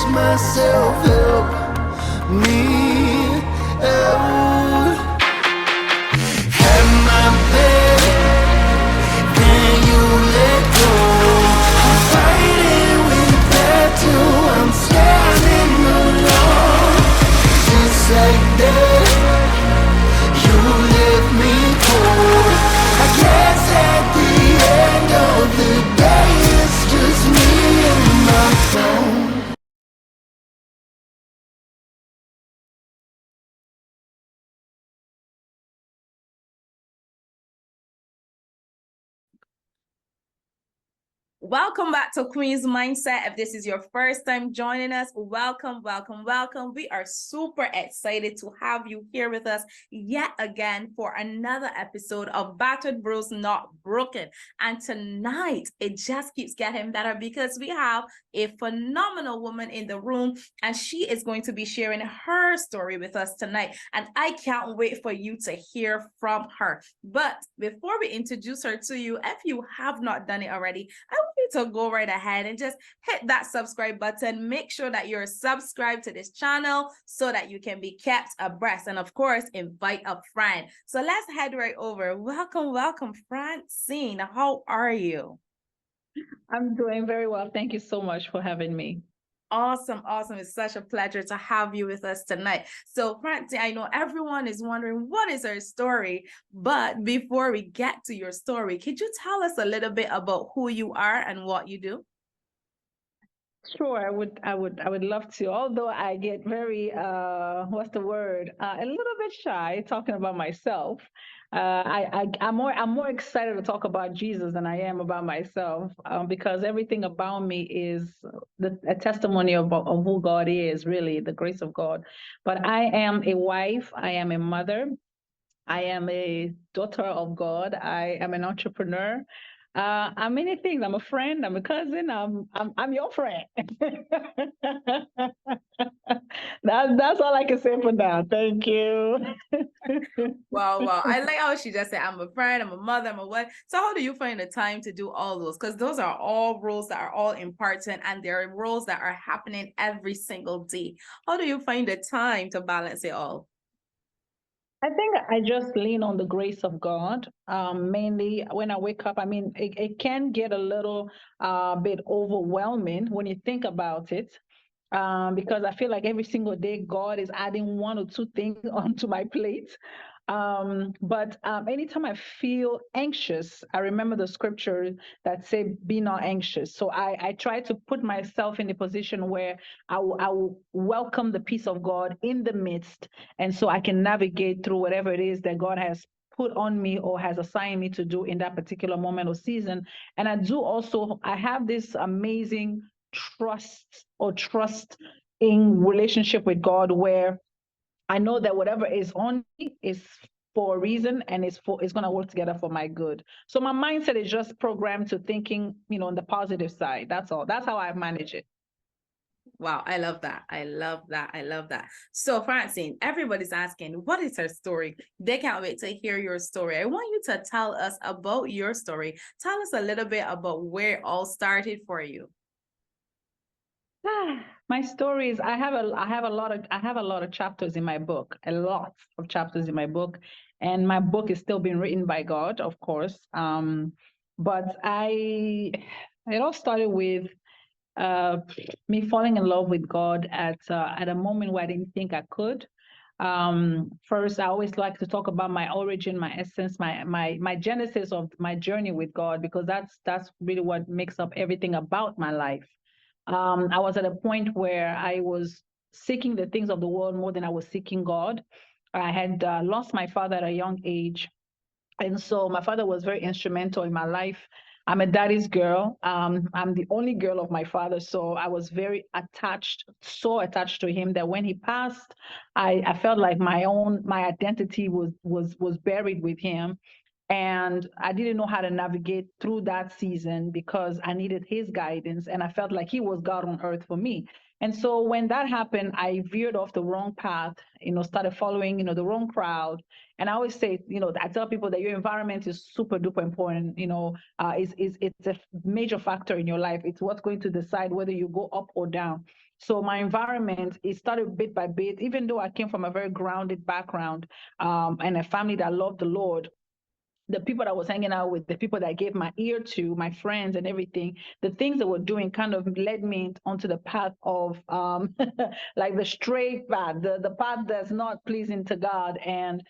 catch myself, help me out. Have my bed, then you let go. I'm fighting with that too. I'm standing alone, just like that. You left me cold. I guess at the end of the day, it's just me and my phone. Welcome back to Queen's Mindset. If this is your first time joining us, welcome, welcome, welcome. We are super excited to have you here with us yet again for another episode of Battered Bruised, Not Broken. And tonight, it just keeps getting better because we have a phenomenal woman in the room, and she is going to be sharing her story with us tonight. And I can't wait for you to hear from her. But before we introduce her to you, if you have not done it already, I want you to go right ahead and just hit that subscribe button. Make sure that you're subscribed to this channel so that you can be kept abreast. And of course, invite a friend. So let's head right over. Welcome, Francine. How are you? I'm doing very well. Thank you so much for having me. Awesome. It's such a pleasure to have you with us tonight. So, Francine, I know everyone is wondering what is her story, but before we get to your story, could you tell us a little bit about who you are and what you do? Sure, I would love to. Although I get very, what's the word? A little bit shy talking about myself. I'm more excited to talk about Jesus than I am about myself, because everything about me is a testimony of who God is, really, the grace of God. But I am a wife. I am a mother. I am a daughter of God. I am an entrepreneur. I'm many things. I'm a friend. I'm a cousin. I'm your friend. That's all I can say for now. Thank you. Wow. I like how she just said, I'm a friend, I'm a mother, I'm a wife. So how do you find the time to do all those? Because those are all roles that are all important, and there are roles that are happening every single day. How do you find the time to balance it all? I think I just lean on the grace of God. Mainly when I wake up, I mean, it can get a little bit overwhelming when you think about it. Because I feel like every single day God is adding one or two things onto my plate. But anytime I feel anxious, I remember the scripture that say, "Be not anxious." So I try to put myself in a position where I will welcome the peace of God in the midst, and so I can navigate through whatever it is that God has put on me or has assigned me to do in that particular moment or season. And I have this amazing trust in relationship with God, where I know that whatever is on me is for a reason, and it's going to work together for my good. So my mindset is just programmed to thinking, on the positive side. That's all. That's how I manage it. Wow, I love that. I love that. So, Francine, everybody's asking, what is her story? They can't wait to hear your story. I want you to tell us about your story. Tell us a little bit about where it all started for you. My stories, I have a lot of chapters in my book, a lot of chapters in my book, and my book is still being written by God, of course. But it all started with uh, me falling in love with God at a moment where I didn't think I could. First, I always like to talk about my origin, my essence, my genesis of my journey with God, because that's really what makes up everything about my life. I was at a point where I was seeking the things of the world more than I was seeking God. I had lost my father at a young age, and so my father was very instrumental in my life. I'm a daddy's girl. I'm the only girl of my father, so I was very attached, so attached to him that when he passed, I felt like my identity was buried with him, and I didn't know how to navigate through that season because I needed his guidance, and I felt like he was God on earth for me. And so when that happened, I veered off the wrong path, started following, the wrong crowd. And I always say, I tell people that your environment is super duper important. It's a major factor in your life. It's what's going to decide whether you go up or down. So my environment, it started bit by bit, even though I came from a very grounded background, and a family that loved the Lord. The people that I was hanging out with, the people that I gave my ear to, my friends and everything, the things they were doing kind of led me onto the path of like the straight path, the path that's not pleasing to God. And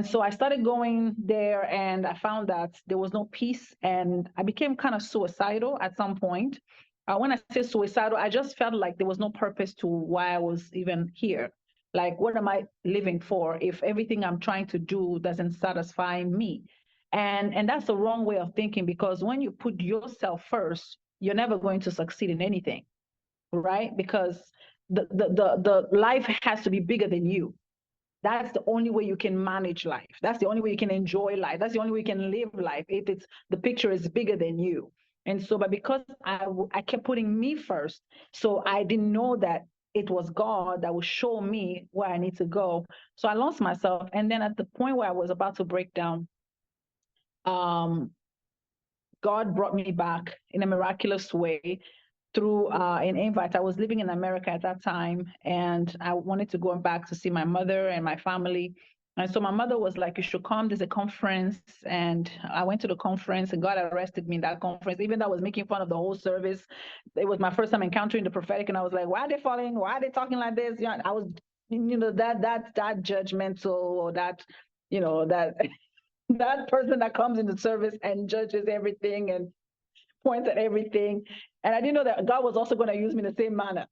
so I started going there, and I found that there was no peace, and I became kind of suicidal at some point. When I say suicidal, I just felt like there was no purpose to why I was even here. Like, what am I living for if everything I'm trying to do doesn't satisfy me? And that's the wrong way of thinking, because when you put yourself first, you're never going to succeed in anything, right? Because the life has to be bigger than you. That's the only way you can manage life. That's the only way you can enjoy life. That's the only way you can live life, if it's the picture is bigger than you. And so, but because I kept putting me first, so I didn't know that it was God that would show me where I need to go. So I lost myself. And then at the point where I was about to break down, um, God brought me back in a miraculous way through an invite. I was living in America at that time, and I wanted to go back to see my mother and my family. And so my mother was like, "You should come. There's a conference." And I went to the conference, and God arrested me in that conference. Even though I was making fun of the whole service, it was my first time encountering the prophetic, and I was like, "Why are they falling? Why are they talking like this?" You know, I was, that judgmental, or that, that that person that comes into service and judges everything and points at everything. And I didn't know that God was also going to use me in the same manner.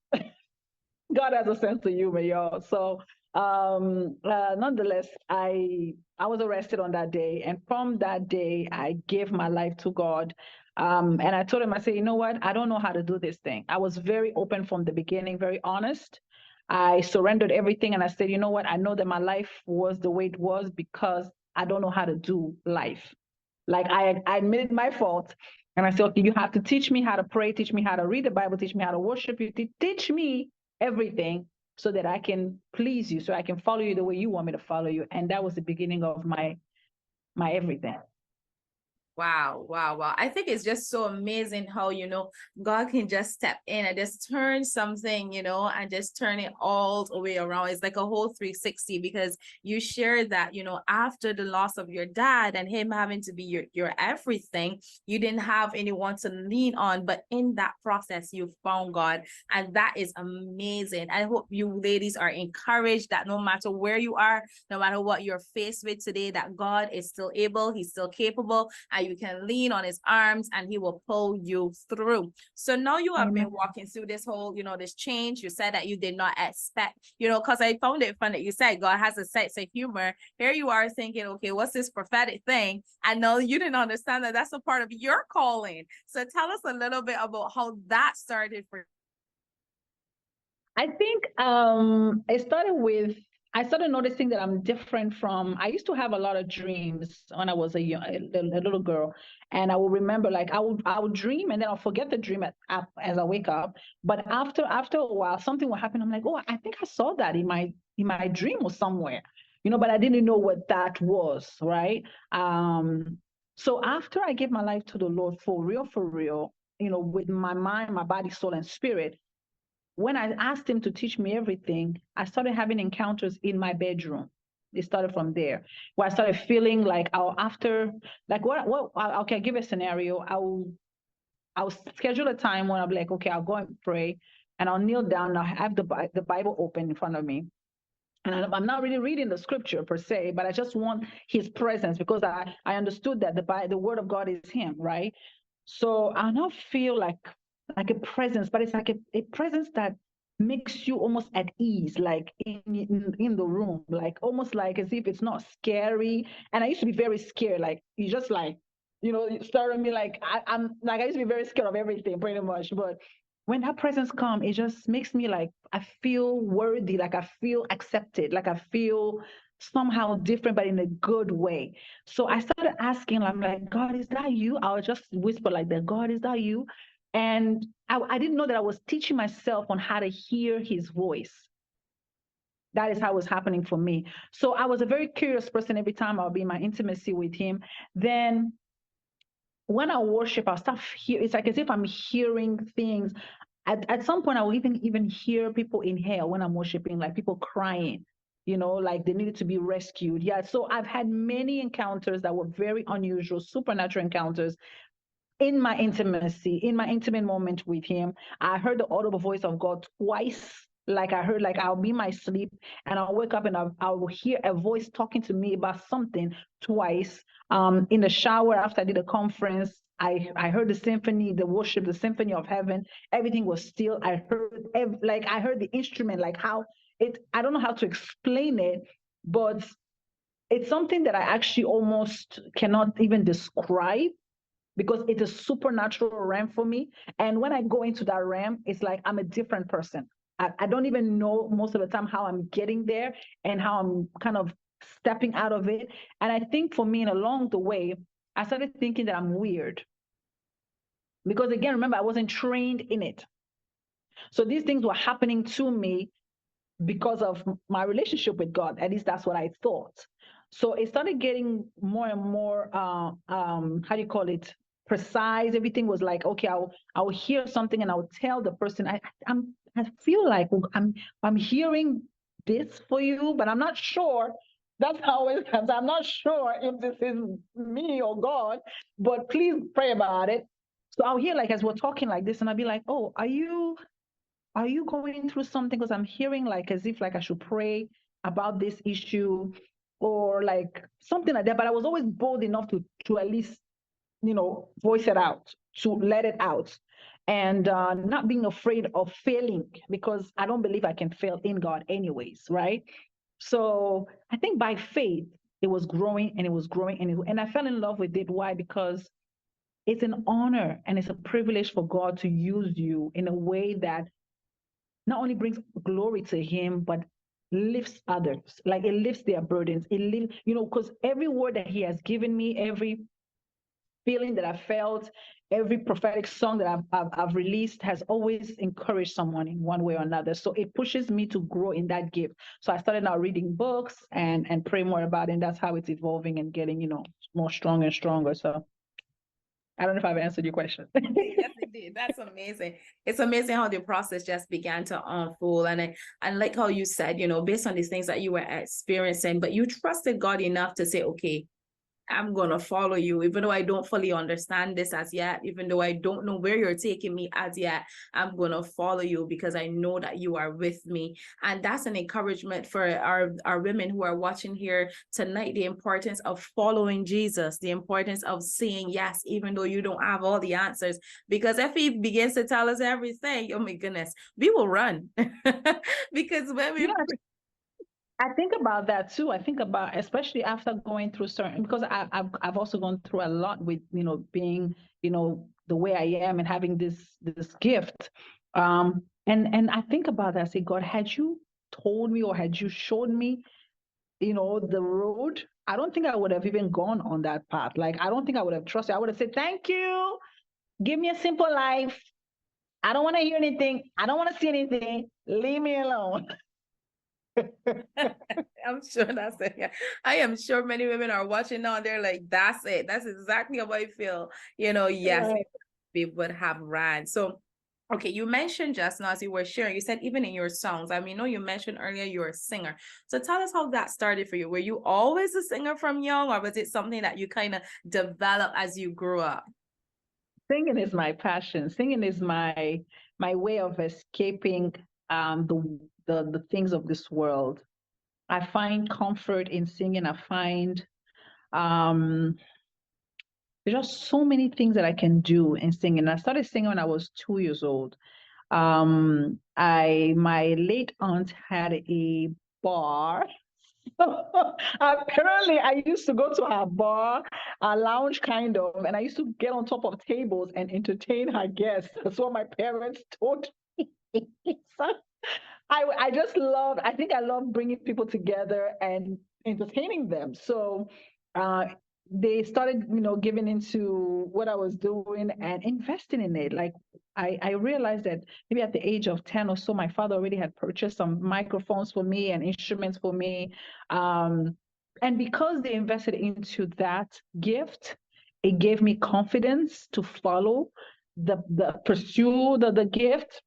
God has a sense of humor, y'all. So, nonetheless, I was arrested on that day, and from that day, I gave my life to God. And I told him, I said, you know what? I don't know how to do this thing. I was very open from the beginning, very honest. I surrendered everything, and I said, you know what? I know that my life was the way it was because I don't know how to do life. Like, I admitted my fault, and I said, okay, you have to teach me how to pray, teach me how to read the Bible, teach me how to worship you, teach me everything so that I can please you, so I can follow you the way you want me to follow you. And that was the beginning of my everything. Wow, wow, wow. I think it's just so amazing how, God can just step in and just turn something, and just turn it all the way around. It's like a whole 360, because you shared that, after the loss of your dad and him having to be your everything, you didn't have anyone to lean on. But in that process, you found God. And that is amazing. I hope you ladies are encouraged that no matter where you are, no matter what you're faced with today, that God is still able, he's still capable, and you can lean on his arms and he will pull you through. So now you have been walking through this whole, this change. You said that you did not expect, because I found it fun that you said God has a sense of humor. Here you are thinking, okay, what's this prophetic thing? And no, you didn't understand that that's a part of your calling. So tell us a little bit about how that started for you. I think I started noticing that I'm different from. I used to have a lot of dreams when I was a little girl, and I will remember, like, I would dream, and then I'll forget the dream as I wake up. But after a while, something will happen. I'm like, oh, I think I saw that in my dream or somewhere, but I didn't know what that was, right? So after I gave my life to the Lord for real, with my mind, my body, soul, and spirit, when I asked him to teach me everything, I started having encounters in my bedroom. It started from there, where I started feeling like okay, I'll give a scenario. I'll schedule a time when I'll be like, okay, I'll go and pray, and I'll kneel down. I'll have the Bible open in front of me. And I'm not really reading the scripture per se, but I just want his presence, because I understood that the word of God is him, right? So I now feel like a presence, but it's like a presence that makes you almost at ease, like in the room, like almost like as if it's not scary. And I used to be very scared, like you just like, staring me like I'm like, I used to be very scared of everything pretty much. But when that presence comes, it just makes me like, I feel worthy, like I feel accepted, like I feel somehow different, but in a good way. So I started asking, I'm like, God, is that you? I would just whisper like that, God, is that you? And I didn't know that I was teaching myself on how to hear his voice. That is how it was happening for me. So I was a very curious person every time I'll be in my intimacy with him. Then when I worship, I'll start it's like as if I'm hearing things. at some point I will even hear people inhale when I'm worshiping, like people crying, like they needed to be rescued. Yeah. So I've had many encounters that were very unusual, supernatural encounters in my intimacy, in my intimate moment with him. I heard the audible voice of God twice. Like I heard, like I'll be in my sleep and I'll wake up and I will hear a voice talking to me about something twice. In the shower after I did a conference, I heard the symphony, the worship, the symphony of heaven. Everything was still. I heard like I heard the instrument, like how it. I don't know how to explain it, but it's something that I actually almost cannot even describe because it's a supernatural realm for me. And when I go into that realm, it's like I'm a different person. I don't even know most of the time how I'm getting there and how I'm kind of stepping out of it. And I think for me, and along the way, I started thinking that I'm weird. Because again, remember, I wasn't trained in it. So these things were happening to me because of my relationship with God. At least that's what I thought. So it started getting more and more, how do you call it? Precise. Everything was like, okay, I'll hear something and I'll tell the person, I feel like I'm hearing this for you, but I'm not sure. That's how it comes. I'm not sure if this is me or God, but please pray about it. So I'll hear like as we're talking like this, and I'll be like, oh, are you going through something? Because I'm hearing like as if like I should pray about this issue or like something like that. But I was always bold enough to at least, voice it out, to let it out. And not being afraid of failing because I don't believe I can fail in God anyways, right? So I think by faith, it was growing and it was growing and I fell in love with it. Why? Because it's an honor and it's a privilege for God to use you in a way that not only brings glory to him, but lifts others. Like it lifts their burdens. It lifts, because every word that he has given me, every feeling that I felt, every prophetic song that I've released has always encouraged someone in one way or another. So it pushes me to grow in that gift. So I started now reading books and pray more about it. And that's how it's evolving and getting, more stronger and stronger. So I don't know if I've answered your question. Yes, it did. That's amazing. It's amazing how the process just began to unfold. And like how you said, based on these things that you were experiencing, but you trusted God enough to say, okay, I'm going to follow you, even though I don't fully understand this as yet, even though I don't know where you're taking me as yet, I'm going to follow you because I know that you are with me. And that's an encouragement for our women who are watching here tonight, the importance of following Jesus, the importance of saying yes, even though you don't have all the answers. Because if he begins to tell us everything, oh my goodness, we will run. Because when we... I think about that too. I think about, especially after going through certain, because I've also gone through a lot with, being, the way I am and having this gift. And I think about that. I say, God, had you told me or had you shown me, the road, I don't think I would have even gone on that path. Like, I don't think I would have trusted. I would have said, thank you. Give me a simple life. I don't want to hear anything. I don't want to see anything. Leave me alone. I'm sure that's it. Yeah. I am sure many women are watching now and they're like, that's it. That's exactly how I feel. Yes, Right. we would have ran. So, okay, you mentioned just now as you were sharing, you said even in your songs, you mentioned earlier you're a singer. So tell us how that started for you. Were you always a singer from young, or was it something that you kind of developed as you grew up? Singing is my passion. Singing is my way of escaping the things of this world. I find comfort in singing. I find um there's just so many things that I can do in singing. I started singing when I was 2 years old. My late aunt had a bar. Apparently, I used to go to her bar, a lounge kind of, and I used to get on top of tables and entertain her guests. That's what my parents told me. So I just love, I think I love bringing people together and entertaining them. So uh, they started, giving into what I was doing and investing in it. Like I realized that maybe at the age of 10 or so, my father already had purchased some microphones for me and instruments for me. And because they invested into that gift, it gave me confidence to follow the pursue the gift.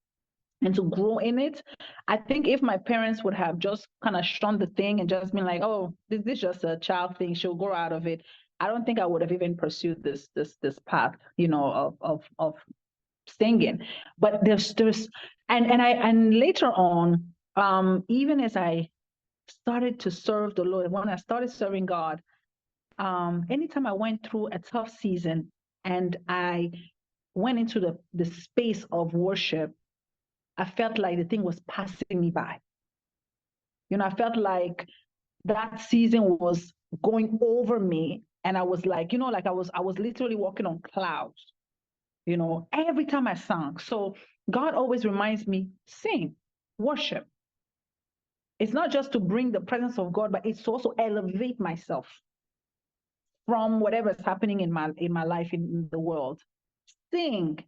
and to grow in it. I think if my parents would have just kind of shunned the thing and just been like, "Oh, this is just a child thing; she'll grow out of it," I don't think I would have even pursued this path, of singing. But there's and later on, even as I started to serve the Lord, when I started serving God, anytime I went through a tough season and I went into the space of worship, I felt like the thing was passing me by. I felt like that season was going over me, and I was like, like I was literally walking on clouds, every time I sang. So God always reminds me, sing, worship. It's not just to bring the presence of God, but it's to also elevate myself from whatever is happening in my life, in the world. Sing,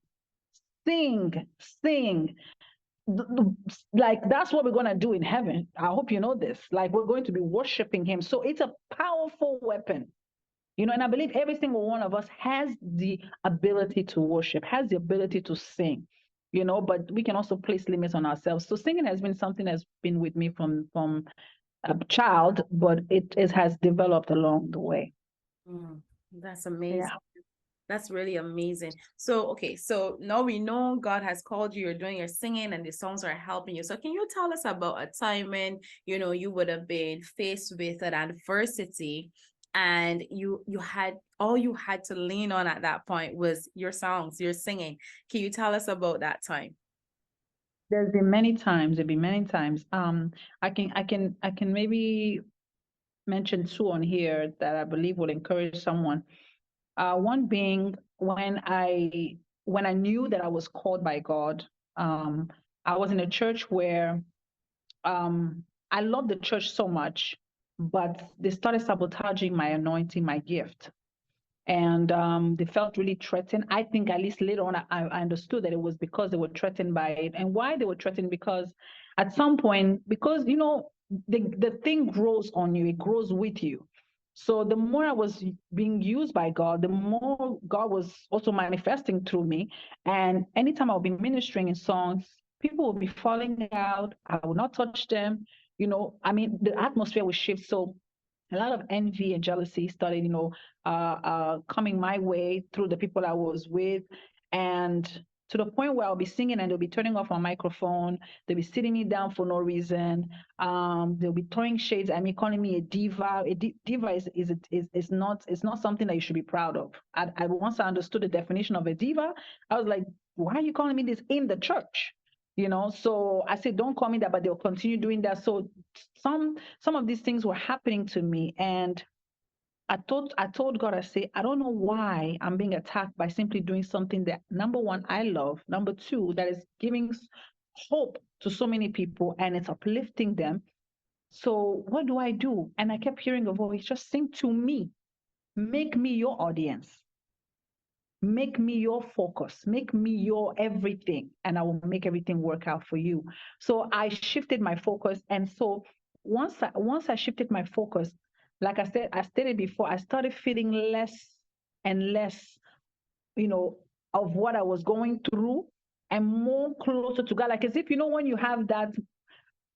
sing, sing. Like that's what we're going to do in heaven. I hope you know this. Like we're going to be worshiping him. So it's a powerful weapon. And I believe every single one of us has the ability to worship, has the ability to sing, but we can also place limits on ourselves. So singing has been something that's been with me from a child, but it has developed along the way. That's amazing. Yeah. That's really amazing. So, okay, so now we know God has called you, you're doing your singing and the songs are helping you. So can you tell us about a time when, you would have been faced with an adversity and you had all you had to lean on at that point was your songs, your singing. Can you tell us about that time? There's been many times. There've been many times. I can maybe mention two on here that I believe will encourage someone. One being when I knew that I was called by God. Um, I was in a church where I loved the church so much, but they started sabotaging my anointing, my gift. And they felt really threatened. I think at least later on, I understood that it was because they were threatened by it. And why they were threatened? Because at some point, because the thing grows on you, it grows with you. So the more I was being used by God, the more God was also manifesting through me. And anytime I'll be ministering in songs, people will be falling out. I will not touch them. I mean, the atmosphere will shift. So a lot of envy and jealousy started, coming my way through the people I was with. And to the point where I'll be singing and they'll be turning off my microphone. They'll be sitting me down for no reason. They'll be throwing shades at me, calling me a diva. Diva is not something that you should be proud of. Once I understood the definition of a diva, I was like, why are you calling me this in the church? So I said, don't call me that, but they'll continue doing that. So some of these things were happening to me, and I told God, I say, I don't know why I'm being attacked by simply doing something that, number one, I love, number two, that is giving hope to so many people and it's uplifting them. So what do I do? And I kept hearing a voice, just sing to me, make me your audience. Make me your focus, make me your everything, and I will make everything work out for you. So I shifted my focus. And so once I shifted my focus, like I stated before, I started feeling less and less, of what I was going through, and more closer to God. Like as if, when you have that,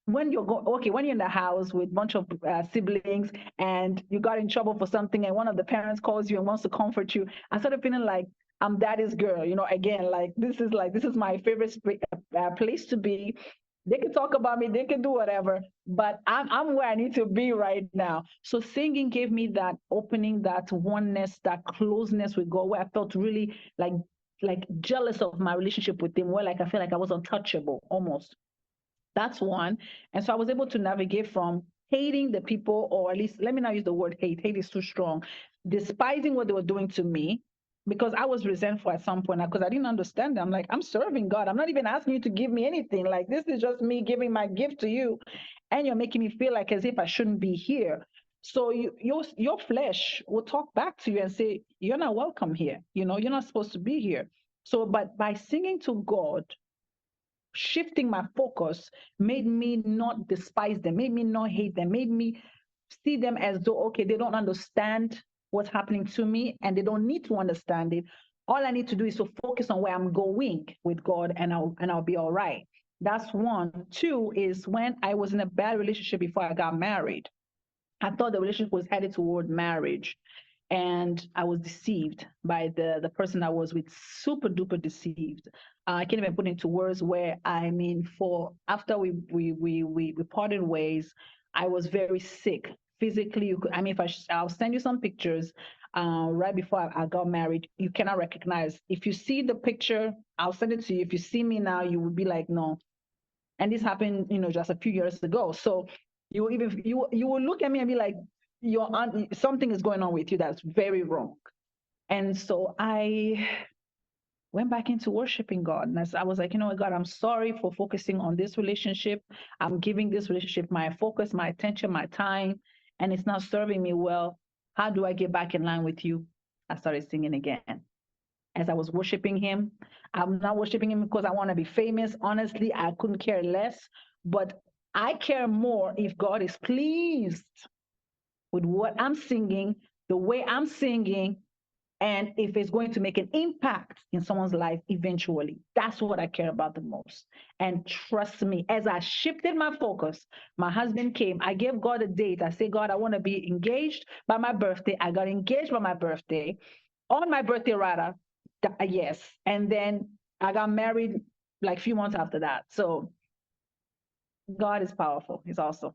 when you're in the house with a bunch of siblings and you got in trouble for something and one of the parents calls you and wants to comfort you, I started feeling like I'm daddy's girl. Again, like this is my favorite place to be. They can talk about me, they can do whatever, but I'm where I need to be right now. So singing gave me that opening, that oneness, that closeness with God, where I felt really like jealous of my relationship with him, where like I feel like I was untouchable almost. That's one. And so I was able to navigate from hating the people, or at least let me not use the word hate. Hate is too strong. Despising what they were doing to me, because I was resentful at some point because I didn't understand them. I'm like, I'm serving God. I'm not even asking you to give me anything. Like, this is just me giving my gift to you. And you're making me feel like as if I shouldn't be here. So your flesh will talk back to you and say, you're not welcome here. You're not supposed to be here. So, but by singing to God, shifting my focus made me not despise them, made me not hate them, made me see them as though, okay, they don't understand what's happening to me and they don't need to understand it. All I need to do is to focus on where I'm going with God, and I'll be all right. That's one. Two is when I was in a bad relationship before I got married. I thought the relationship was headed toward marriage, and I was deceived by the person I was with. Super duper deceived. I can't even put into words. Where I mean, for after we parted ways, I was very sick physically. You could, I mean, if I'll send you some pictures. Right before I got married, you cannot recognize. If you see the picture, I'll send it to you. If you see me now, you would be like, no. And this happened, just a few years ago. So you will look at me and be like, something is going on with you that's very wrong. And so I went back into worshiping God. And I was like, you know what, God, I'm sorry for focusing on this relationship. I'm giving this relationship my focus, my attention, my time, and it's not serving me well. How do I get back in line with you? I started singing again. As I was worshiping him, I'm not worshiping him because I want to be famous. Honestly, I couldn't care less. But I care more if God is pleased with what I'm singing, the way I'm singing, and if it's going to make an impact in someone's life eventually. That's what I care about the most. And trust me, as I shifted my focus, my husband came. I gave God a date. I said, God, I want to be engaged by my birthday. I got engaged by my birthday, on my birthday, rather. Yes. And then I got married like a few months after that. So God is powerful. He's awesome.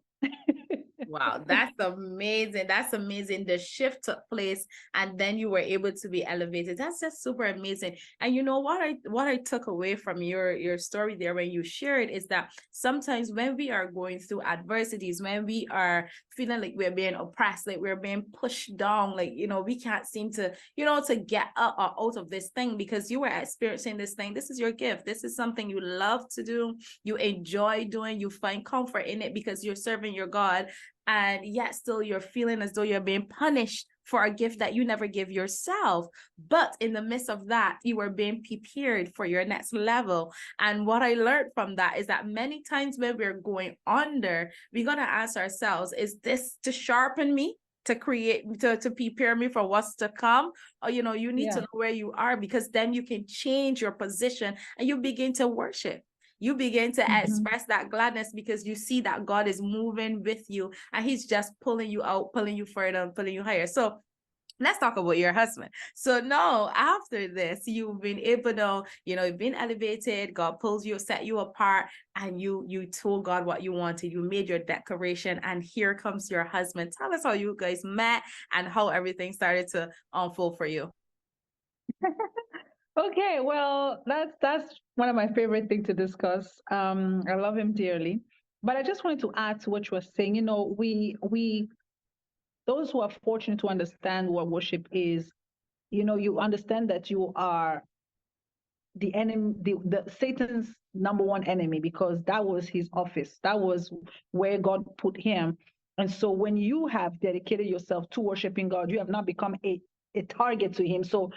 Wow, that's amazing. That's amazing. The shift took place and then you were able to be elevated. That's just super amazing. And you know what I took away from your story there when you shared is that sometimes when we are going through adversities, when we are feeling like we're being oppressed, like we're being pushed down, like we can't seem to, to get up or out of this thing because you were experiencing this thing. This is your gift. This is something you love to do, you enjoy doing, you find comfort in it because you're serving your God. And yet still you're feeling as though you're being punished for a gift that you never give yourself. But in the midst of that, you were being prepared for your next level. And what I learned from that is that many times when we're going under, we got to ask ourselves, is this to sharpen me? To prepare me for what's to come? Or, you need to know where you are, because then you can change your position and you begin to worship. You begin to express that gladness because you see that God is moving with you and he's just pulling you out, pulling you further, pulling you higher. So let's talk about your husband. So now after this, you've been able to, you've been elevated, God pulls you, set you apart, and you told God what you wanted. You made your declaration, and here comes your husband. Tell us how you guys met and how everything started to unfold for you. Okay, well, that's one of my favorite things to discuss. I love him dearly, but I just wanted to add to what you were saying. We those who are fortunate to understand what worship is, you understand that you are the enemy, the Satan's number one enemy, because that was his office. That was where God put him. And so when you have dedicated yourself to worshiping God, you have not become a target to him. So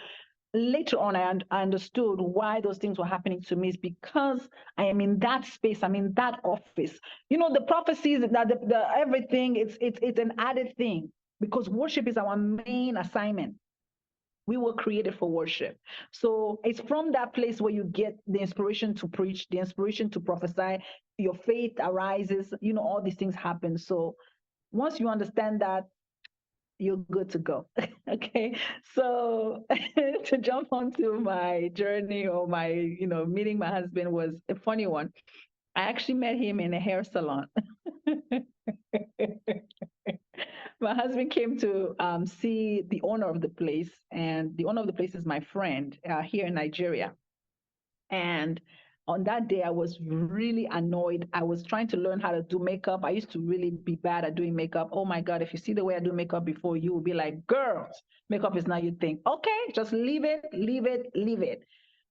later on, I understood why those things were happening to me, is because I am in that space. I'm in that office. The prophecies, that the everything, it's an added thing, because worship is our main assignment. We were created for worship. So it's from that place where you get the inspiration to preach, the inspiration to prophesy, your faith arises, all these things happen. So once you understand that, you're good to go. Okay. So to jump onto my journey, or my, meeting my husband, was a funny one. I actually met him in a hair salon. My husband came to see the owner of the place, and the owner of the place is my friend here in Nigeria. And on that day, I was really annoyed. I was trying to learn how to do makeup. I used to really be bad at doing makeup. Oh my God, if you see the way I do makeup before, you will be like, girls, makeup is not your thing. Okay, just leave it, leave it, leave it.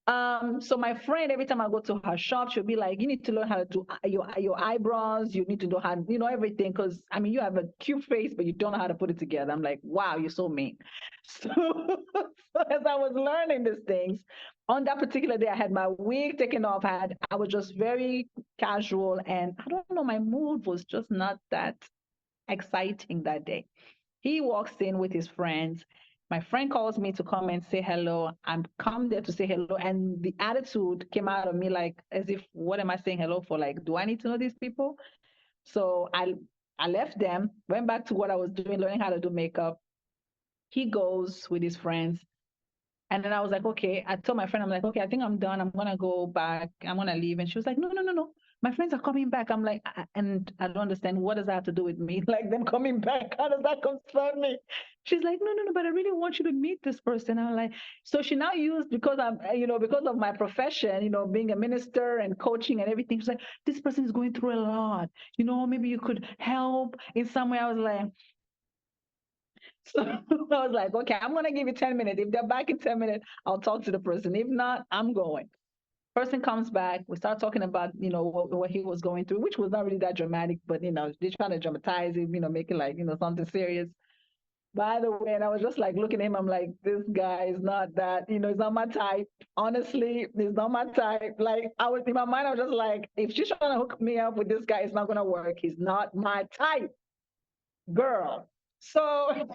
So my friend, every time I go to her shop, she'll be like, you need to learn how to do your eyebrows. You need to know how, everything. Because, you have a cute face, but you don't know how to put it together. I'm like, wow, you're so mean. So, so as I was learning these things, on that particular day, I had my wig taken off. I was just very casual. And I don't know, my mood was just not that exciting that day. He walks in with his friends. My friend calls me to come and say hello. I'm come there to say hello. And the attitude came out of me like as if, what am I saying hello for? Like, do I need to know these people? So I left them, went back to what I was doing, learning how to do makeup. He goes with his friends. And then I was like, okay. I told my friend, I'm like, okay, I think I'm done. I'm gonna go back. I'm gonna leave. And she was like, no, no, no, no. My friends are coming back. I'm like, and I don't understand, what does that have to do with me? Like them coming back, how does that concern me? She's like, no, no, no, but I really want you to meet this person. I'm like, so she now used, because I'm, because of my profession, being a minister and coaching and everything. She's like, this person is going through a lot. Maybe you could help in some way. I was like, so I was like, okay, I'm gonna give you 10 minutes. If they're back in 10 minutes, I'll talk to the person. If not, I'm going. Person comes back, we start talking about, what he was going through, which was not really that dramatic, but they trying to dramatize it, make it like, something serious. By the way, and I was just like looking at him, I'm like, this guy is not that, it's not my type. Honestly, it's not my type. Like I was in my mind, I was just like, if she's trying to hook me up with this guy, it's not gonna work. He's not my type, girl. So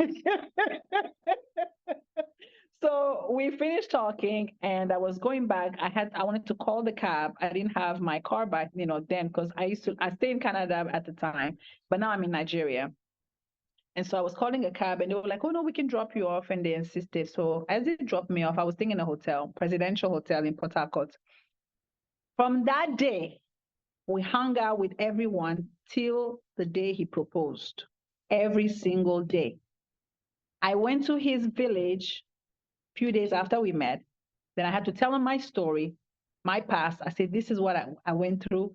So we finished talking and I was going back. I wanted to call the cab. I didn't have my car back, then because I stayed in Canada at the time, but now I'm in Nigeria. And so I was calling a cab and they were like, oh no, we can drop you off. And they insisted. So as they dropped me off, I was staying in a hotel, presidential hotel in Port Harcourt. From that day, we hung out with everyone till the day he proposed. Every single day. I went to his village few days after we met. Then I had to tell him my story, my past. I said, this is what I went through.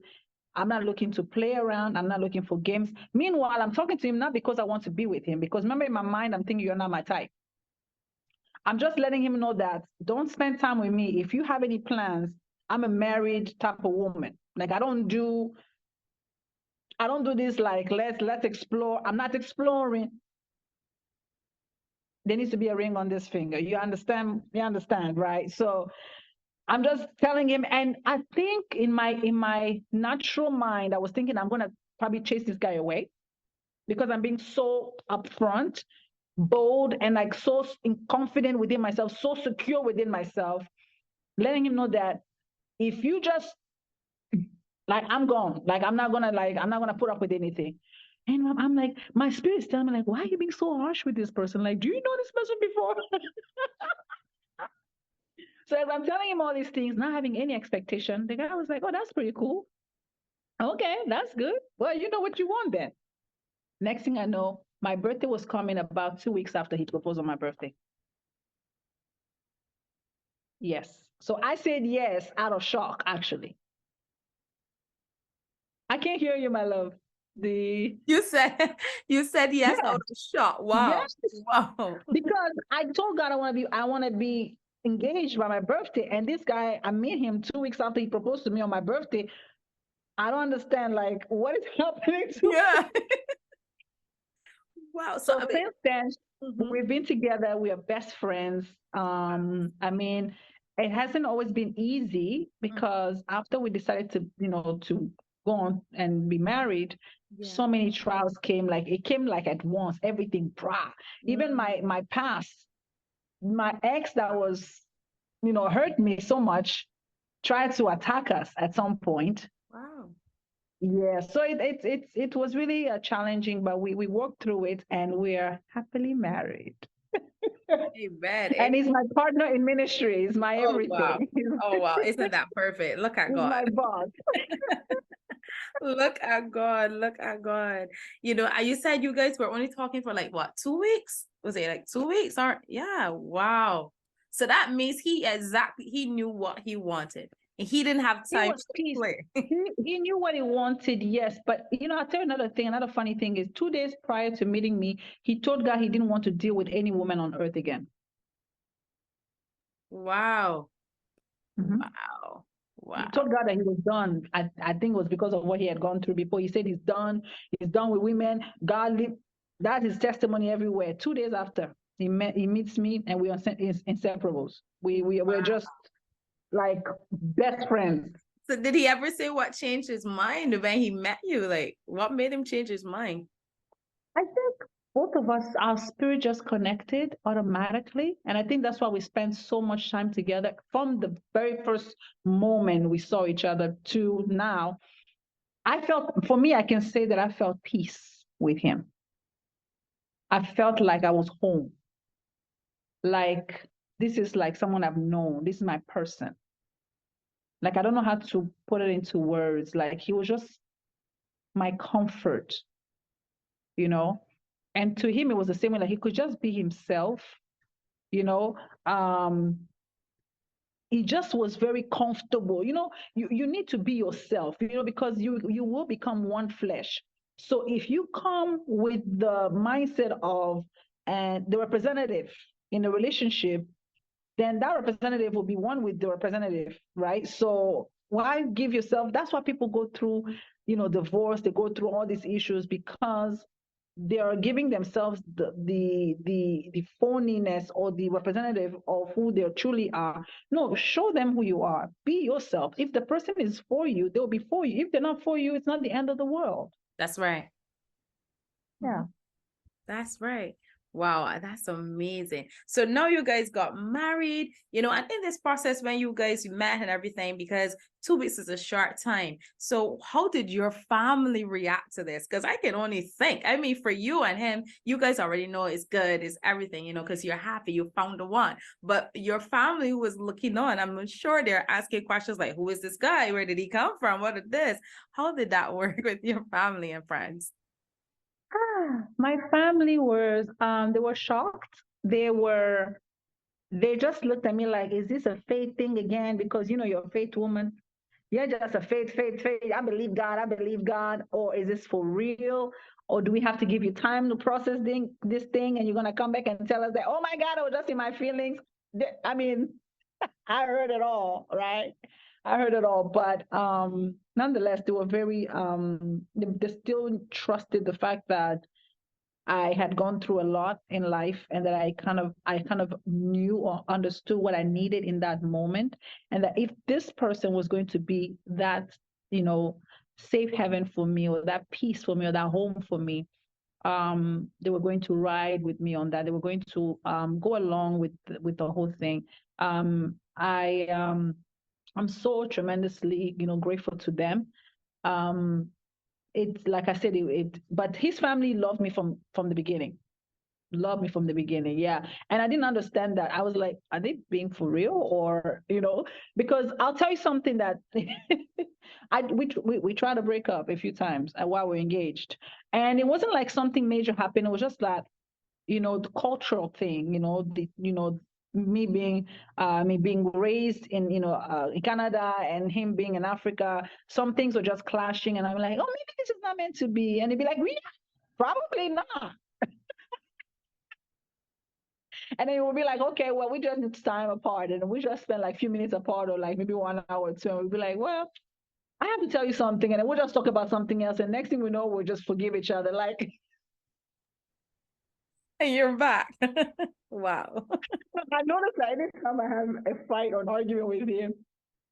I'm not looking to play around. I'm not looking for games. Meanwhile, I'm talking to him not because I want to be with him, because remember in my mind, I'm thinking you're not my type. I'm just letting him know that don't spend time with me. If you have any plans, I'm a married type of woman. Like I don't do this like let's explore. I'm not exploring. There needs to be a ring on this finger. You understand? You understand, right? So I'm just telling him, and I think in my natural mind, I was thinking I'm gonna probably chase this guy away because I'm being so upfront, bold, and like so confident within myself, so secure within myself, letting him know that if you just like I'm gone, like I'm not gonna put up with anything. And I'm like, my spirit's telling me, like, why are you being so harsh with this person? Like, do you know this person before? So as I'm telling him all these things, not having any expectation, the guy was like, oh, that's pretty cool. Okay, that's good. Well, you know what you want then. Next thing I know, my birthday was coming about 2 weeks after he proposed on my birthday. Yes. So I said yes out of shock, actually. I can't hear you, my love. You said yes out of shock. Wow. Yes. Wow. Because I told God I want to be engaged by my birthday. And this guy, I met him 2 weeks after he proposed to me on my birthday. I don't understand, like, what is happening to Yeah. Wow. So since then, we've been together. We are best friends. I mean, it hasn't always been easy because after we decided to, to go on and be married, so many trials came. Like it came like at once. Everything, brah. Even my past, my ex that was, hurt me so much, tried to attack us at some point. Wow. Yeah, so it was really challenging, but we worked through it and we are happily married. Amen. And he's my partner in ministry. He's my everything. Wow. Oh wow. Isn't that perfect? Look at He's God. my boss. Look at God. Look at God. You said you guys were only talking for like what, 2 weeks? Was it like 2 weeks? Or yeah, wow. So that means he knew what he wanted. And he didn't have time to play. He knew what he wanted, yes. But I'll tell you another thing. Another funny thing is 2 days prior to meeting me, he told God he didn't want to deal with any woman on earth again. Wow. Mm-hmm. Wow. Wow. He told God that he was done. I think it was because of what he had gone through before. He said he's done. He's done with women. That's his testimony everywhere. 2 days after he meets me, and we are inseparables. We're just like best friends. So did he ever say what changed his mind when he met you? Like what made him change his mind? I think both of us, our spirit just connected automatically. And I think that's why we spend so much time together from the very first moment we saw each other to now. I felt, for me, I can say that I felt peace with him. I felt like I was home. Like, this is like someone I've known. This is my person. Like, I don't know how to put it into words. Like, he was just my comfort, you know? And to him, it was the same way. Like, he could just be himself, you know? He just was very comfortable. You know, you need to be yourself, you know, because you will become one flesh. So if you come with the mindset of the representative in a relationship, then that representative will be one with the representative, right? So why give yourself? That's why people go through, you know, divorce. They go through all these issues because they are giving themselves the phoniness or the representative of who they truly are. No, show them who you are. Be yourself. If the person is for you, they'll be for you. If they're not for you, it's not the end of the world. That's right. Yeah. That's right. Wow, that's amazing. So now you guys got married, you know, and in this process when you guys met and everything, because 2 weeks is a short time. So how did your family react to this? Because I can only think, I mean, for you and him, you guys already know it's good, it's everything, you know, because you're happy, you found the one. But your family who was looking on, I'm sure they're asking questions like, who is this guy? Where did he come from? What is this? How did that work with your family and friends? My family was they were shocked. They just looked at me like, is this a faith thing again? Because you know you're a faith woman. You're just a faith. I believe God, I believe God. Or is this for real? Or do we have to give you time to process this thing and you're gonna come back and tell us that, oh my God, I was just in my feelings? I mean, I heard it all, right? I heard it all, but nonetheless, they were very they still trusted the fact that I had gone through a lot in life and that I kind of knew or understood what I needed in that moment. And that if this person was going to be that, you know, safe haven for me or that peace for me or that home for me, they were going to ride with me on that. They were going to go along with the whole thing. I'm so tremendously, you know, grateful to them. Um, it's like I said, but his family loved me from the beginning. Loved me from the beginning, yeah. And I didn't understand that. I was like, are they being for real, or you know? Because I'll tell you something that we tried to break up a few times while we're engaged, and it wasn't like something major happened. It was just that, you know, the cultural thing, you know, me being raised in, you know, in Canada and him being in Africa, some things were just clashing, and I'm like, oh, maybe this is not meant to be, and he'd be like, really? Probably not. And then we'll be like, okay, well, we just need time apart, and we just spend like a few minutes apart, or like maybe 1 hour or two, and we'll be like, well, I have to tell you something, and then we'll just talk about something else, and next thing we know, we'll just forgive each other, like. And you're back. Wow. I noticed that anytime I have a fight or an argument with him,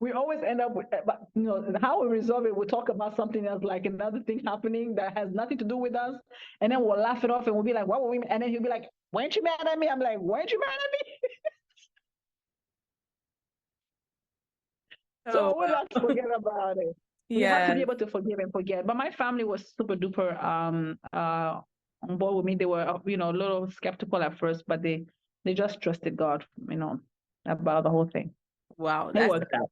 we always end up with, but you know, how we resolve it, we talk about something else, like another thing happening that has nothing to do with us. And then we'll laugh it off and we'll be like, what were we? And then he'll be like, weren't you mad at me? I'm like, weren't you mad at me? So we'll wow. just forget about it. We have to be Yeah. able to forgive and forget. But my family was super duper on board with me. They were, you know, a little skeptical at first, but they just trusted God, you know, about the whole thing. Wow. It worked out.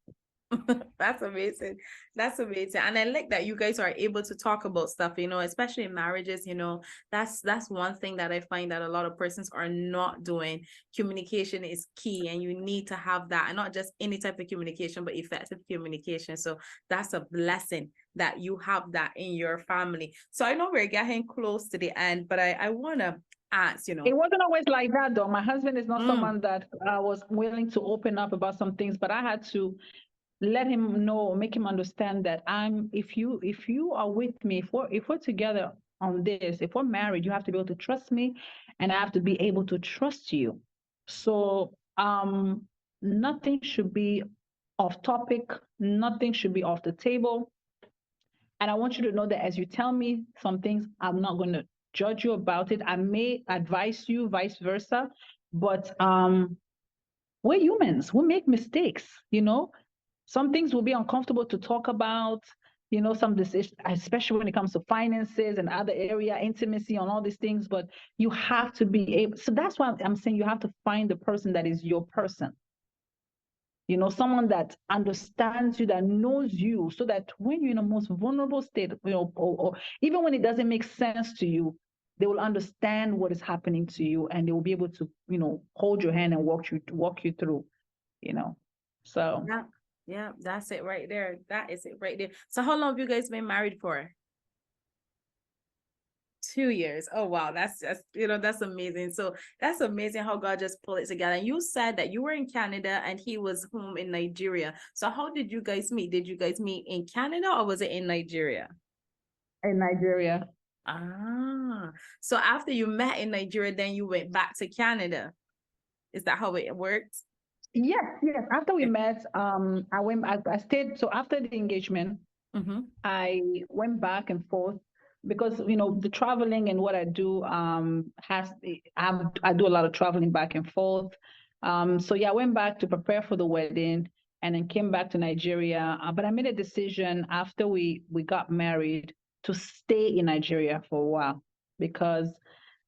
That's amazing. That's amazing. And I like that you guys are able to talk about stuff, you know, especially in marriages, you know, that's one thing that I find that a lot of persons are not doing. Communication is key, and you need to have that, and not just any type of communication, but effective communication. So that's a blessing that you have that in your family. So I know we're getting close to the end, but I want to ask, you know. It wasn't always like that, though. My husband is not Mm, someone that was willing to open up about some things, but I had to let him know, make him understand that if you are with me, if we're together on this, if we're married, you have to be able to trust me, and I have to be able to trust you. So nothing should be off topic, nothing should be off the table. And I want you to know that as you tell me some things, I'm not going to judge you about it. I may advise you, vice versa. But we're humans. We make mistakes, you know. Some things will be uncomfortable to talk about, you know, some decisions, especially when it comes to finances and other area, intimacy and all these things. But you have to be able. So that's why I'm saying you have to find the person that is your person. You know, someone that understands you, that knows you, so that when you're in a most vulnerable state, you know, or even when it doesn't make sense to you, they will understand what is happening to you, and they will be able to, you know, hold your hand and walk you through, you know. So Yeah, yeah, that's it right there. That is it right there. So how long have you guys been married for? 2 years. Oh wow, that's just, you know, that's amazing. So that's amazing how God just pulled it together. And you said that you were in Canada and he was home in Nigeria. So how did you guys meet? Did you guys meet in Canada or was it in Nigeria? in Nigeria. Ah, so after you met in Nigeria, then you went back to Canada. Is that how it worked? Yes, yes. After we met, I stayed. So after the engagement, Mm-hmm. I went back and forth because, you know, the traveling and what I do I do a lot of traveling back and forth. So yeah, I went back to prepare for the wedding and then came back to Nigeria. But I made a decision after we got married to stay in Nigeria for a while because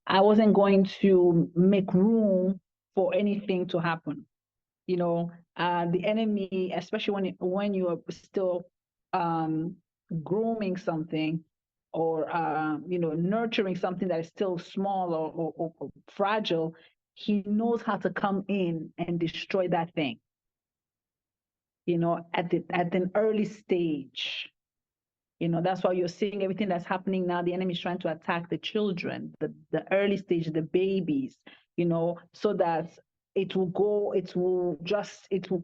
I wasn't going to make room for anything to happen. You know, the enemy, especially when you are still um, grooming something or you know, nurturing something that is still small or fragile, he knows how to come in and destroy that thing. You know, at an early stage. You know, that's why you're seeing everything that's happening now. The enemy is trying to attack the children, the early stage, the babies, you know, so that it will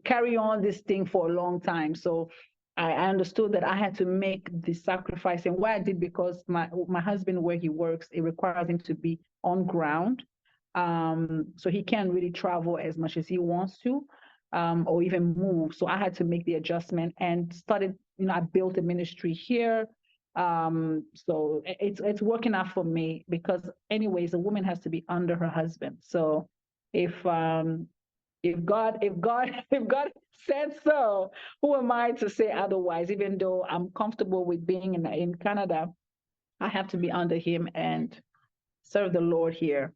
carry on this thing for a long time. So I understood that I had to make the sacrifice. And why I did, because my husband, where he works, it requires him to be on ground. So he can't really travel as much as he wants to. Or even move. So I had to make the adjustment and started, you know, I built a ministry here. So it's working out for me because anyways, a woman has to be under her husband. So if God if God said so, who am I to say otherwise? Even though I'm comfortable with being in Canada, I have to be under him and serve the Lord here.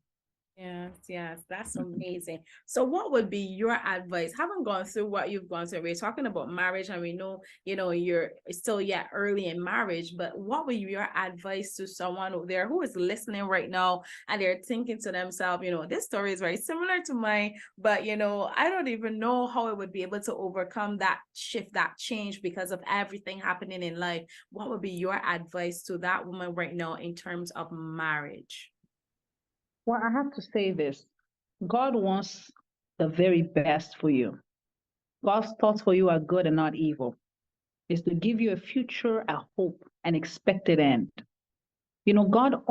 Yes, yes, that's amazing. So what would be your advice? Having gone through what you've gone through, we're talking about marriage and we know, you know, you're still yet early in marriage, but what would be your advice to someone out there who is listening right now and they're thinking to themselves, you know, this story is very similar to mine, but you know, I don't even know how I would be able to overcome that shift, that change because of everything happening in life. What would be your advice to that woman right now in terms of marriage? Well, I have to say this. God wants the very best for you. God's thoughts for you are good and not evil. It's to give you a future, a hope, an expected end. You know, God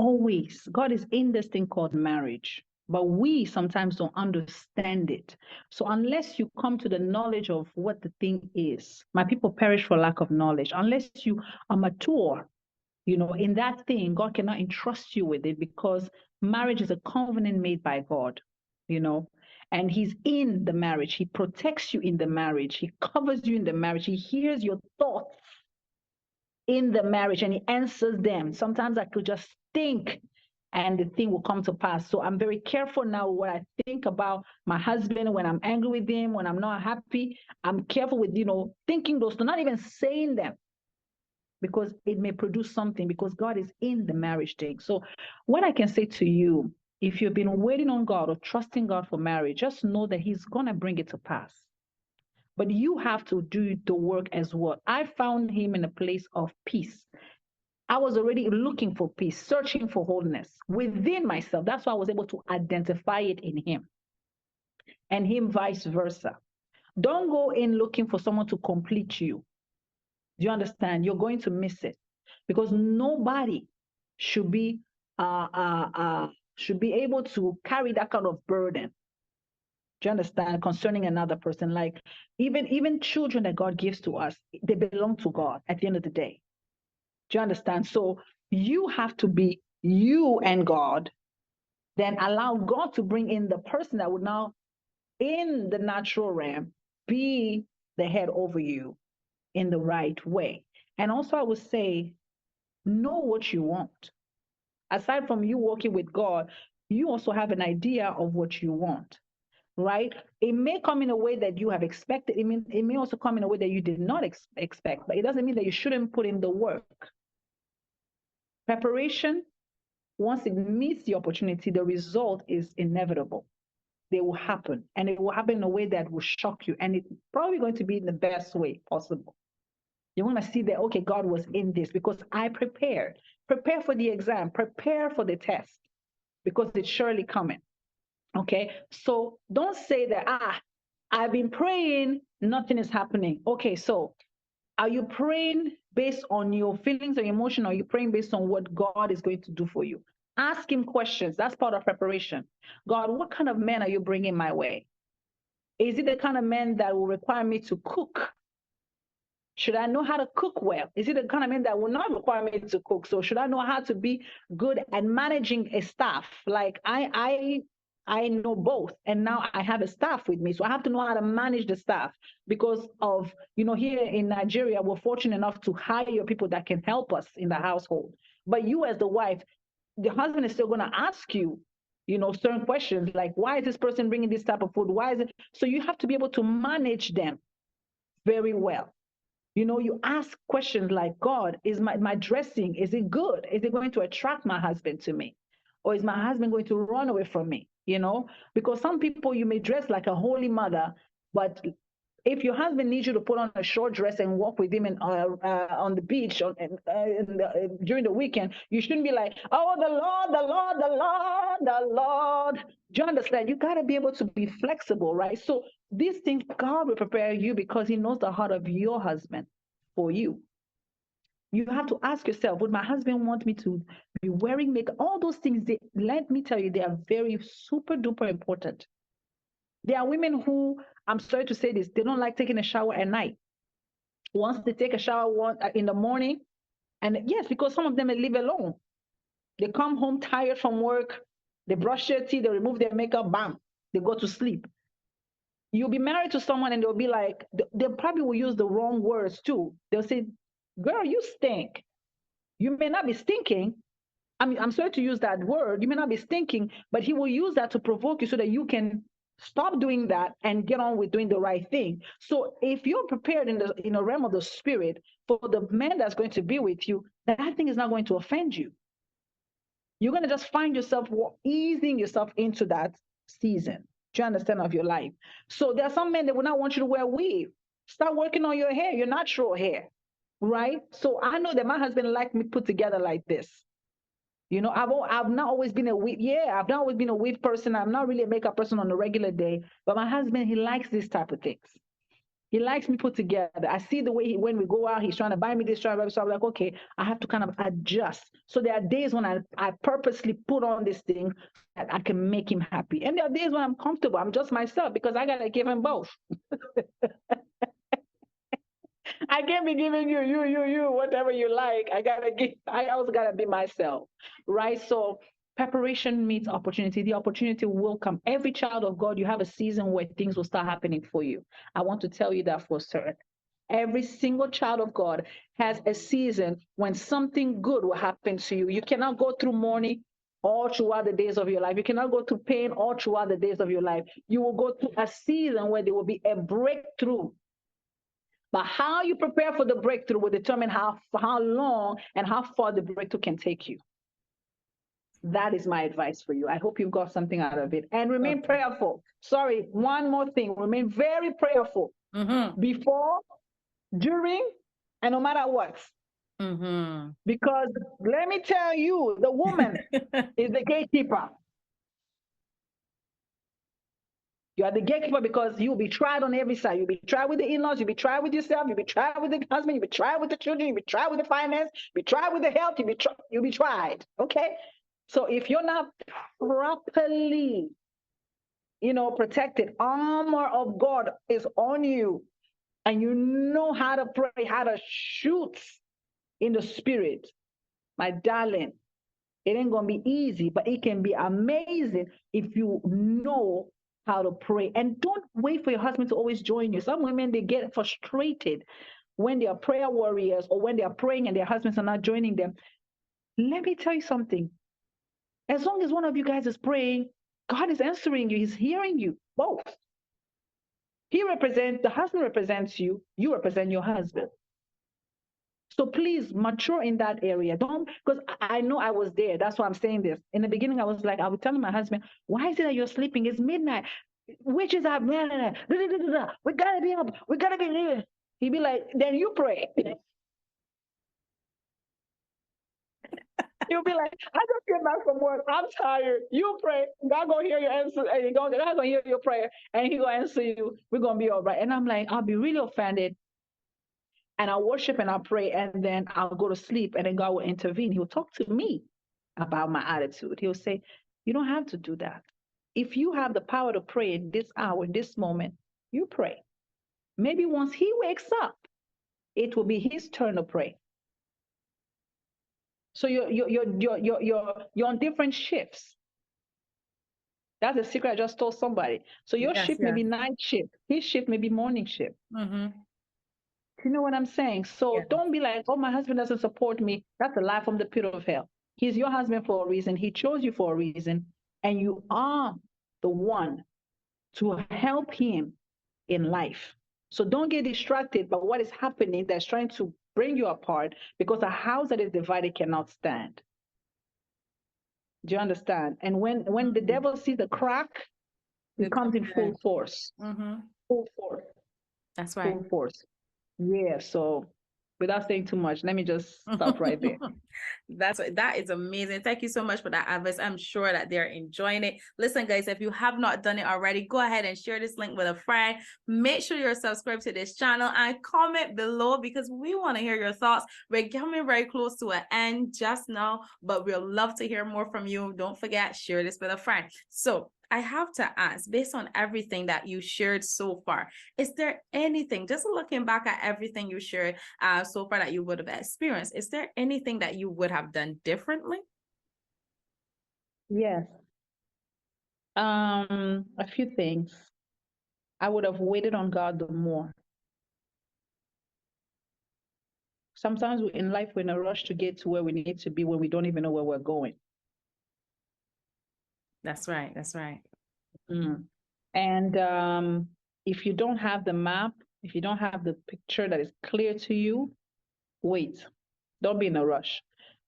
is in this thing called marriage, but we sometimes don't understand it. So unless you come to the knowledge of what the thing is, my people perish for lack of knowledge. Unless you are mature, you know, in that thing, God cannot entrust you with it because marriage is a covenant made by God, you know, and He's in the marriage. He protects you in the marriage. He covers you in the marriage. He hears your thoughts in the marriage and He answers them. Sometimes I could just think and the thing will come to pass. So I'm very careful now what I think about my husband when I'm angry with him, when I'm not happy. I'm careful with, you know, thinking those, not even saying them because it may produce something because God is in the marriage thing. So what I can say to you, if you've been waiting on God or trusting God for marriage, just know that He's going to bring it to pass. But you have to do the work as well. I found Him in a place of peace. I was already looking for peace, searching for wholeness within myself. That's why I was able to identify it in Him and Him vice versa. Don't go in looking for someone to complete you. Do you understand? You're going to miss it because nobody should be should be able to carry that kind of burden. Do you understand? Concerning another person, like even children that God gives to us, they belong to God at the end of the day. Do you understand? So you have to be you and God, then allow God to bring in the person that would now, in the natural realm, be the head over you in the right way. And also, I would say, know what you want. Aside from you working with God, you also have an idea of what you want, right? It may come in a way that you have expected. It may also come in a way that you did not expect, but it doesn't mean that you shouldn't put in the work. Preparation, once it meets the opportunity, the result is inevitable. They will happen, and it will happen in a way that will shock you, and it's probably going to be in the best way possible. You want to see that, okay, God was in this because I prepared. Prepare for the exam, prepare for the test because it's surely coming. Okay. So don't say that, I've been praying, nothing is happening. Okay. So are you praying based on your feelings or emotion? Or are you praying based on what God is going to do for you? Ask him questions. That's part of preparation. God, what kind of men are you bringing my way? Is it the kind of men that will require me to cook? Should I know how to cook well? Is it the kind of man that will not require me to cook? So should I know how to be good at managing a staff? Like I know both, and now I have a staff with me, so I have to know how to manage the staff because of here in Nigeria we're fortunate enough to hire people that can help us in the household. But you as the wife, the husband is still going to ask you, certain questions like why is this person bringing this type of food? Why is it? So you have to be able to manage them very well. You ask questions like, God, is my dressing, is it good? Is it going to attract my husband to me? Or is my husband going to run away from me? Because some people, you may dress like a holy mother, but if your husband needs you to put on a short dress and walk with him on the beach during the weekend, you shouldn't be like, oh, the Lord, the Lord, the Lord, the Lord. Do you understand? You got to be able to be flexible, right? So these things, God will prepare you because he knows the heart of your husband for you. You have to ask yourself, would my husband want me to be wearing makeup? All those things, let me tell you, they are very super duper important. There are women who, I'm sorry to say this, they don't like taking a shower at night. Once they take a shower in the morning, and yes, because some of them live alone. They come home tired from work, they brush their teeth, they remove their makeup, bam, they go to sleep. You'll be married to someone and they'll be like, they probably will use the wrong words too. They'll say, girl, you stink. You may not be stinking. I'm sorry to use that word. You may not be stinking, but he will use that to provoke you so that you can stop doing that and get on with doing the right thing. So if you're prepared in the realm of the spirit for the man that's going to be with you, that thing is not going to offend you. You're going to just find yourself easing yourself into that season. Do you understand, of your life? So there are some men that will not want you to wear weave. Start working on your hair, your natural hair, right? So I know that my husband liked me put together like this. I've not always been a weave. Yeah, I've not always been a weave person. I'm not really a makeup person on a regular day. But my husband, he likes this type of things. He likes me put together. I see the way when we go out, he's trying to buy me this, so I'm like, okay, I have to kind of adjust. So there are days when I purposely put on this thing that I can make him happy. And there are days when I'm comfortable. I'm just myself because I got to give him both. I can't be giving you, whatever you like. I also gotta be myself, right? So preparation meets opportunity. The opportunity will come. Every child of God, you have a season where things will start happening for you. I want to tell you that for certain. Every single child of God has a season when something good will happen to you. You cannot go through mourning all throughout the days of your life. You cannot go through pain all throughout the days of your life. You will go through a season where there will be a breakthrough. But how you prepare for the breakthrough will determine how long and how far the breakthrough can take you. That is my advice for you. I hope you've got something out of it. And remain prayerful. Sorry, one more thing. Remain very prayerful before, during, and no matter what. Because let me tell you, the woman is the gatekeeper. You are the gatekeeper because you'll be tried on every side. You'll be tried with the in-laws. You'll be tried with yourself. You'll be tried with the husband. You'll be tried with the children. You'll be tried with the finance. You'll be tried with the health. You'll be tried. Okay? So if you're not properly, protected, armor of God is on you, and you know how to pray, how to shoot in the spirit, my darling, It ain't gonna be easy, but it can be amazing if you know how to pray. And don't wait for your husband to always join you. Some women, they get frustrated when they are prayer warriors or when they are praying and their husbands are not joining them. Let me tell you something. As long as one of you guys is praying, God is answering you. He's hearing you both. The husband represents you. You represent your husband. So please mature in that area. Don't, because I know I was there. That's why I'm saying this. In the beginning, I was like, I was telling my husband, why is it that you're sleeping? It's midnight. Witches are, blah, blah, blah, blah, blah, blah, blah. We gotta be up. We gotta be here. He'd be like, then you pray. You'll be like, I just came back from work. I'm tired. You pray. God gonna hear your answer. And God gonna hear your prayer. And He gonna answer you. We're gonna be all right. And I'm like, I'll be really offended. And I'll worship and I'll pray. And then I'll go to sleep. And then God will intervene. He'll talk to me about my attitude. He'll say, you don't have to do that. If you have the power to pray in this hour, in this moment, you pray. Maybe once he wakes up, it will be his turn to pray. So you're on different shifts. That's a secret I just told somebody. So your shift may be night shift. His shift may be morning shift. Mm-hmm. You know what I'm saying? So don't be like, oh, my husband doesn't support me. That's a lie from the pit of hell. He's your husband for a reason. He chose you for a reason. And you are the one to help him in life. So don't get distracted by what is happening that's trying to bring you apart, because a house that is divided cannot stand. Do you understand? And when the devil sees the crack, he comes in full force. Mm-hmm. Full force. That's right. Full force. Yeah. So without saying too much, let me just stop right there. That is amazing. Thank you so much for that advice. I'm sure that they're enjoying it. Listen, guys, if you have not done it already, go ahead and share this link with a friend. Make sure you're subscribed to this channel and comment below, because we want to hear your thoughts. We're coming very close to an end just now, but we'll love to hear more from you. Don't forget, share this with a friend. So I have to ask, based on everything that you shared so far, is there anything, just looking back at everything you shared so far that you would have experienced, is there anything that you would have done differently? Yes. A few things. I would have waited on God the more. Sometimes in life, we're in a rush to get to where we need to be when we don't even know where we're going. That's right. That's right. And if you don't have the map, if you don't have the picture that is clear to you, wait. Don't be in a rush.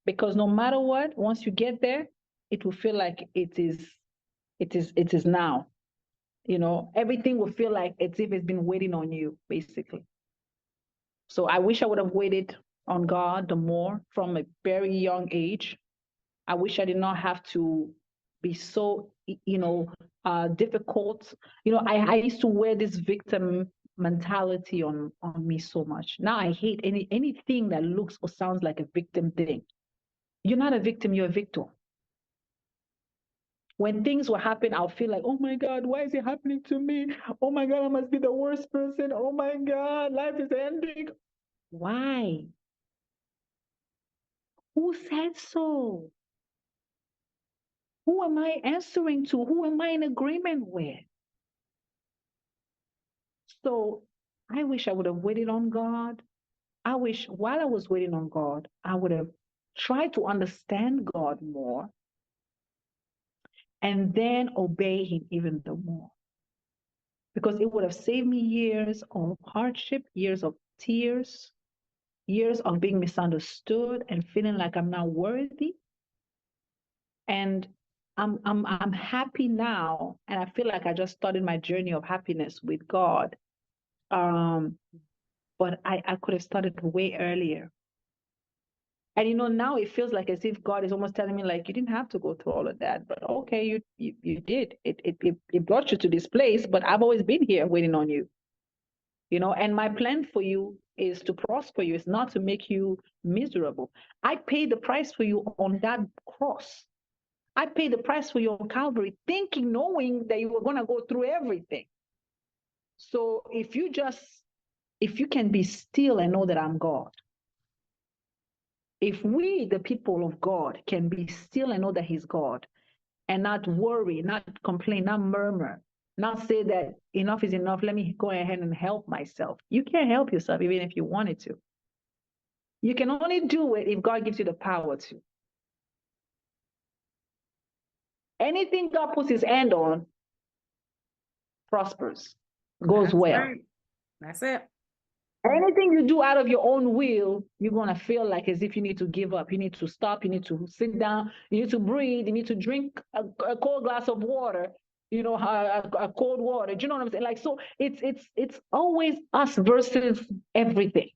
Because no matter what, once you get there, it will feel like it is now. You know, everything will feel like as if it's been waiting on you, basically. So I wish I would have waited on God the more from a very young age. I wish I did not have to be so, difficult. I used to wear this victim mentality on me so much. Now I hate anything that looks or sounds like a victim thing. You're not a victim, you're a victor. When things will happen, I'll feel like, oh my God, why is it happening to me? Oh my God, I must be the worst person. Oh my God, life is ending. Why? Who said so? Who am I answering to? Who am I in agreement with? So I wish I would have waited on God. I wish while I was waiting on God, I would have tried to understand God more and then obey Him even the more. Because it would have saved me years of hardship, years of tears, years of being misunderstood and feeling like I'm not worthy. And I'm happy now, and I feel like I just started my journey of happiness with God. But I could have started way earlier. And now it feels like as if God is almost telling me, like, you didn't have to go through all of that, but okay, you did. It brought you to this place, but I've always been here waiting on you. And my plan for you is to prosper you. It's not to make you miserable. I paid the price for you on that cross. I paid the price for you on Calvary, knowing that you were going to go through everything. So if you can be still and know that I'm God, If we, the people of God, can be still and know that He's God, and not worry, not complain, not murmur, not say that enough is enough, let me go ahead and help myself. You can't help yourself even if you wanted to. You can only do it if God gives you the power to. Anything God puts His hand on prospers, goes That's well. right. That's it. Anything you do out of your own will, you're going to feel like as if you need to give up. You need to stop. You need to sit down. You need to breathe. You need to drink a cold glass of water, a cold water. Do you know what I'm saying? Like, so it's always us versus everything.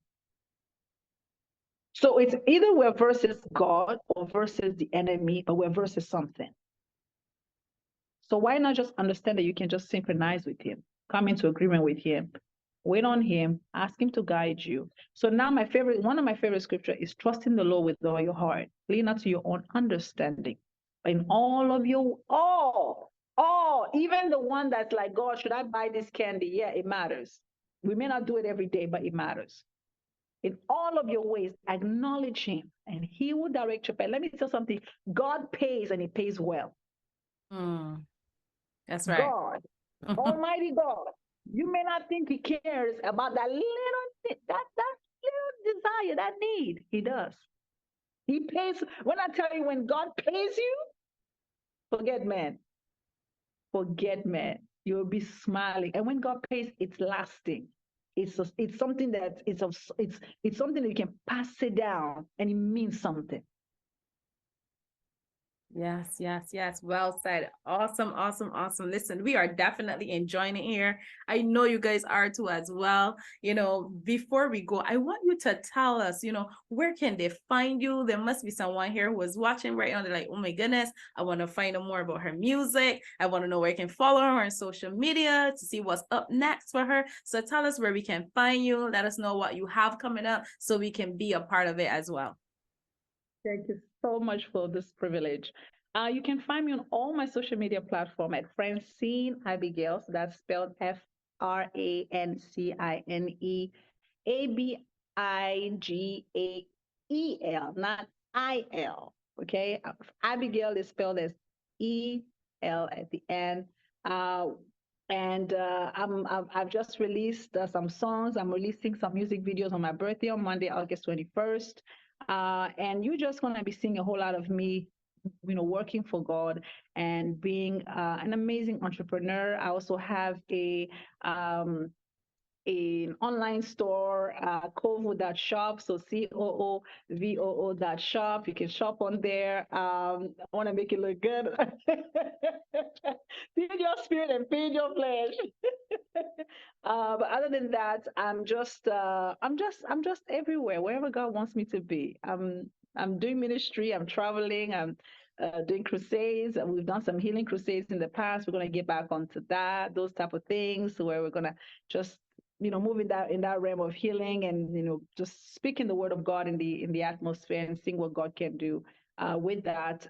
So it's either we're versus God or versus the enemy, or we're versus something. So why not just understand that you can just synchronize with Him, come into agreement with Him, wait on Him, ask Him to guide you. So now one of my favorite scripture is trust in the Lord with all your heart, lean not to your own understanding. In all of your, even the one that's like, God, should I buy this candy? Yeah, it matters. We may not do it every day, but it matters. In all of your ways, acknowledge Him, and He will direct your path. Let me tell you something. God pays, and He pays well. That's right. God, Almighty God, you may not think He cares about that little little desire, that need. He does. He pays. When I tell you, when God pays you, forget man. Forget man. You'll be smiling. And when God pays, it's lasting. It's something that it's something that you can pass it down, and it means something. Yes, yes, yes. Well said. Awesome, awesome, awesome. Listen, we are definitely enjoying it here. I know you guys are too as well. Before we go, I want you to tell us, where can they find you? There must be someone here who is watching right now. They're like, oh my goodness, I want to find out more about her music. I want to know where I can follow her on social media to see what's up next for her. So tell us where we can find you. Let us know what you have coming up so we can be a part of it as well. Thank you so much for this privilege. You can find me on all my social media platforms at Francine Abigael. So that's spelled FRANCINE not IL. Okay, Abigail is spelled as EL at the end. I've just released some songs. I'm releasing some music videos on my birthday on Monday, August 21st. And you're just going to be seeing a whole lot of me, working for God and being an amazing entrepreneur. I also have an online store, Kovo.shop, so COOVOO.shop. You can shop on there. I want to make it look good. Feed your spirit and feed your flesh. But other than that, I'm just everywhere, wherever God wants me to be. I'm doing ministry. I'm traveling. I'm doing crusades. We've done some healing crusades in the past. We're going to get back onto those type of things, where we're going to just move in that realm of healing, and just speaking the word of God in the atmosphere and seeing what God can do with that.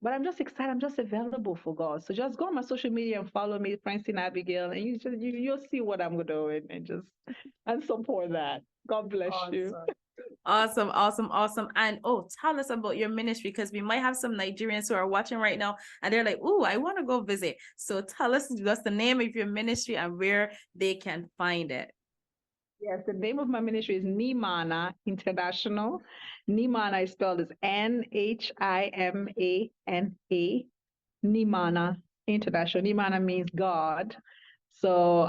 But I'm just excited. I'm just available for God. So just go on my social media and follow me, Francine Abigail, and you'll see what I'm doing, and support that. God bless you. Awesome, awesome, awesome. And tell us about your ministry, because we might have some Nigerians who are watching right now and they're like, oh, I want to go visit. So tell us what's the name of your ministry and where they can find it. Yes, the name of my ministry is Nimana International. Nimana is spelled as NHIMANA. Nimana International. Nimana means God. So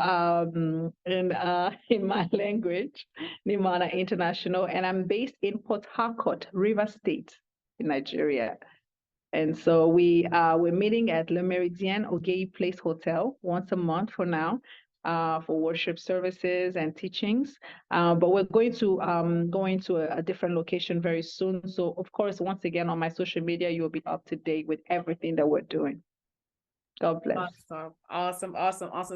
in my language, Nimana International, and I'm based in Port Harcourt, Rivers State, in Nigeria. And so we're meeting at Le Méridien Ogei Place Hotel once a month for now, for worship services and teachings. But we're going to a different location very soon. So of course, once again, on my social media, you'll be up to date with everything that we're doing. God bless. Awesome.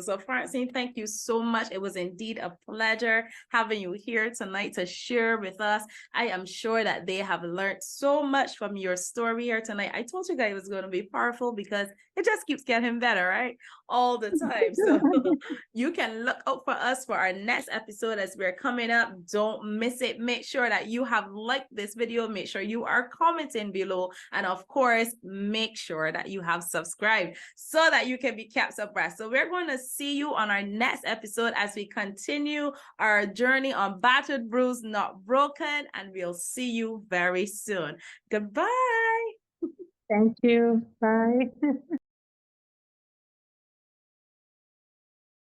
So Francine, thank you so much. It was indeed a pleasure having you here tonight to share with us. I am sure that they have learned so much from your story here tonight. I told you guys it was going to be powerful because it just keeps getting better, right? All the time. So you can look out for us for our next episode as we're coming up. Don't miss it. Make sure that you have liked this video. Make sure you are commenting below. And of course, make sure that you have subscribed so that you can be kept abreast. So we're going to see you on our next episode as we continue our journey on Battered Bruised, Not Broken. And we'll see you very soon. Goodbye. Thank you. Bye.